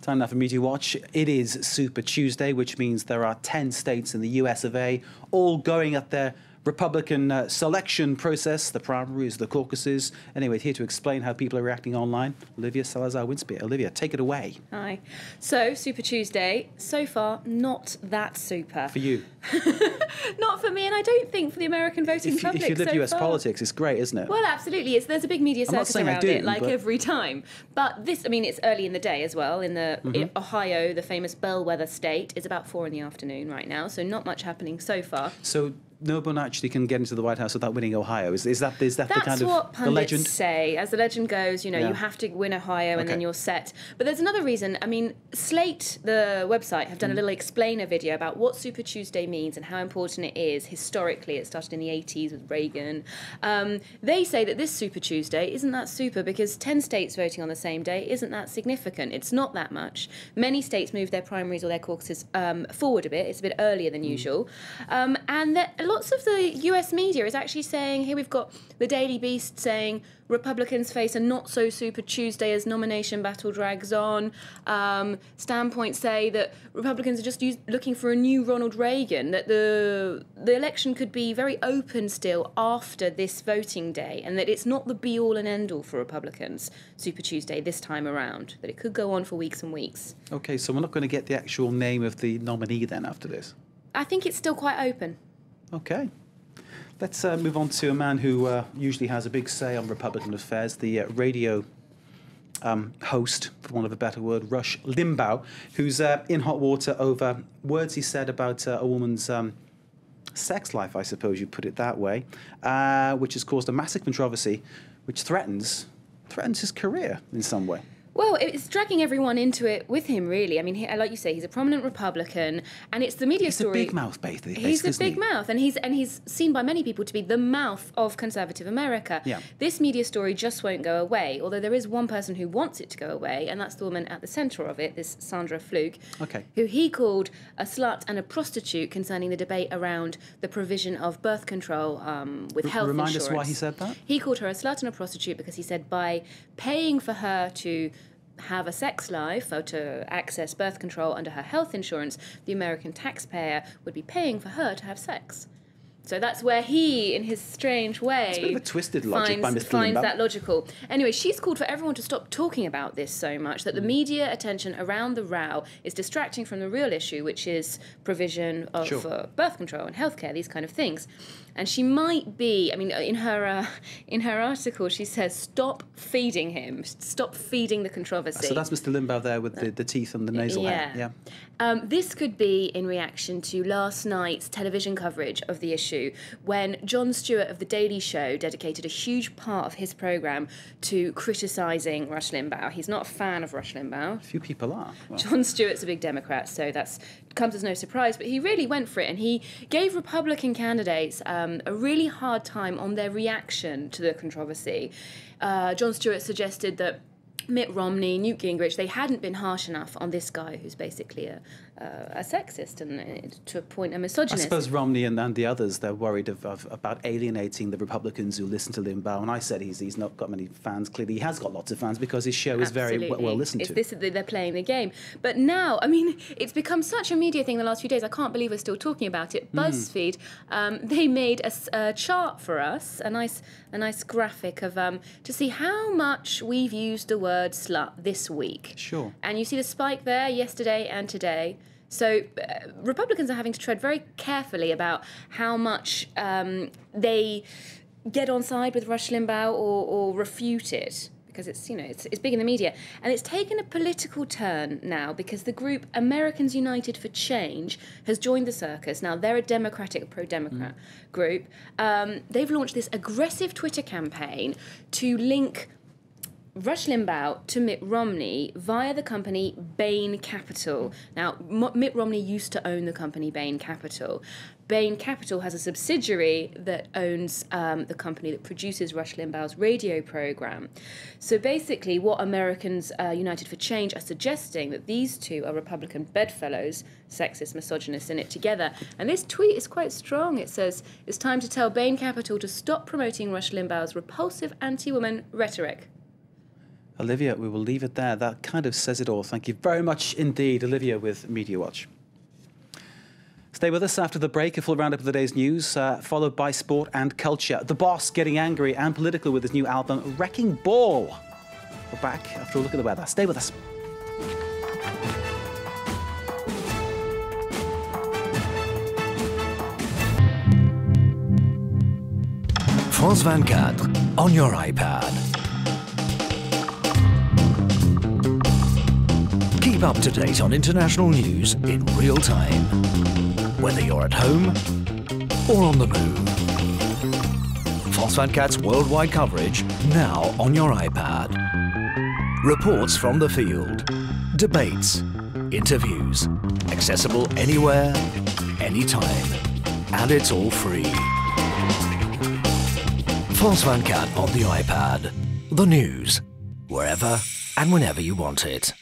Time now for Media Watch. It is Super Tuesday, which means there are 10 states in the US of A, all going at their Republican selection process, the primaries, the caucuses. Anyway, here to explain how people are reacting online, Olivia Salazar-Winspear. Olivia, take it away. Hi. So, Super Tuesday, so far, not that super. For you? Not for me, and I don't think for the American voting public. If you live so US far. politics, it's great, isn't it? Well, absolutely. There's a big media circus around it, like but... every time. But this, I mean, it's early in the day as well. In Ohio, the famous bellwether state, it's about 4 in the afternoon right now, so not much happening so far. So no one actually can get into the White House without winning Ohio. Is that the kind of what the legend? Pundits say. As the legend goes, you know, you have to win Ohio and then you're set. But there's another reason. I mean, Slate, the website, have done a little explainer video about what Super Tuesday means and how important it is. Historically, it started in the 80s with Reagan. They say that this Super Tuesday isn't that super because 10 states voting on the same day isn't that significant. It's not that much. Many states move their primaries or their caucuses forward a bit. It's a bit earlier than usual. And lots of the US media is actually saying, here we've got the Daily Beast saying Republicans face a not-so-super Tuesday as nomination battle drags on. Standpoints say that Republicans are just looking for a new Ronald Reagan, that the election could be very open still after this voting day, and that it's not the be-all and end-all for Republicans, Super Tuesday, this time around, that it could go on for weeks and weeks. OK, so we're not going to get the actual name of the nominee then after this? I think it's still quite open. OK. Let's move on to a man who usually has a big say on Republican affairs, the radio host, for want of a better word, Rush Limbaugh, who's in hot water over words he said about a woman's sex life, I suppose you put it that way, which has caused a massive controversy, which threatens his career in some way. Well, it's dragging everyone into it with him, really. I mean, like you say, he's a prominent Republican, and it's the media story. He's a big mouth, basically. He's a big mouth, and he's seen by many people to be the mouth of conservative America. Yeah. This media story just won't go away, although there is one person who wants it to go away, and that's the woman at the centre of it, this Sandra Flug, who he called a slut and a prostitute concerning the debate around the provision of birth control with health insurance. Remind us why he said that? He called her a slut and a prostitute because he said by paying for her to have a sex life or to access birth control under her health insurance, the American taxpayer would be paying for her to have sex. So that's where he, in his strange way, it's a bit of a twisted logic by Mr. finds Limbaugh. that logical. Anyway, she's called for everyone to stop talking about this so much that the media attention around the row is distracting from the real issue, which is provision of birth control and healthcare, these kind of things. And she might be, I mean, in her article, she says, stop feeding him, stop feeding the controversy. So that's Mr. Limbaugh there with the teeth and the nasal hair. Yeah. This could be in reaction to last night's television coverage of the issue, when Jon Stewart of The Daily Show dedicated a huge part of his programme to criticising Rush Limbaugh. He's not a fan of Rush Limbaugh. A few people are. Well. Jon Stewart's a big Democrat, so that comes as no surprise, but he really went for it, and he gave Republican candidates a really hard time on their reaction to the controversy. Jon Stewart suggested that Mitt Romney, Newt Gingrich, they hadn't been harsh enough on this guy who's basically a sexist and, to a point, a misogynist. I suppose Romney and the others, they're worried about alienating the Republicans who listen to Limbaugh. And I said he's not got many fans. Clearly, he has got lots of fans because his show is very well listened to. They're playing the game. But now, I mean, it's become such a media thing the last few days. I can't believe we're still talking about it. BuzzFeed, they made a chart for us, a nice graphic of to see how much we've used the word slut this week. Sure. And you see the spike there yesterday and today. So Republicans are having to tread very carefully about how much they get on side with Rush Limbaugh or refute it, because it's big in the media. And it's taken a political turn now because the group Americans United for Change has joined the circus. Now, they're a pro-Democrat group. They've launched this aggressive Twitter campaign to link Rush Limbaugh to Mitt Romney via the company Bain Capital. Now, Mitt Romney used to own the company Bain Capital. Bain Capital has a subsidiary that owns the company that produces Rush Limbaugh's radio program. So basically, what Americans United for Change are suggesting, that these two are Republican bedfellows, sexist, misogynist, in it together. And this tweet is quite strong. It says, it's time to tell Bain Capital to stop promoting Rush Limbaugh's repulsive anti-woman rhetoric. Olivia, we will leave it there. That kind of says it all. Thank you very much indeed, Olivia, with Media Watch. Stay with us after the break. A full roundup of the day's news, followed by sport and culture. The Boss getting angry and political with his new album, Wrecking Ball. We're back after a look at the weather. Stay with us. France 24 on your iPad. Keep up to date on international news in real time, whether you're at home or on the move. France 24's worldwide coverage now on your iPad. Reports from the field, debates, interviews, accessible anywhere, anytime, and it's all free. France 24 on the iPad. The news, wherever and whenever you want it.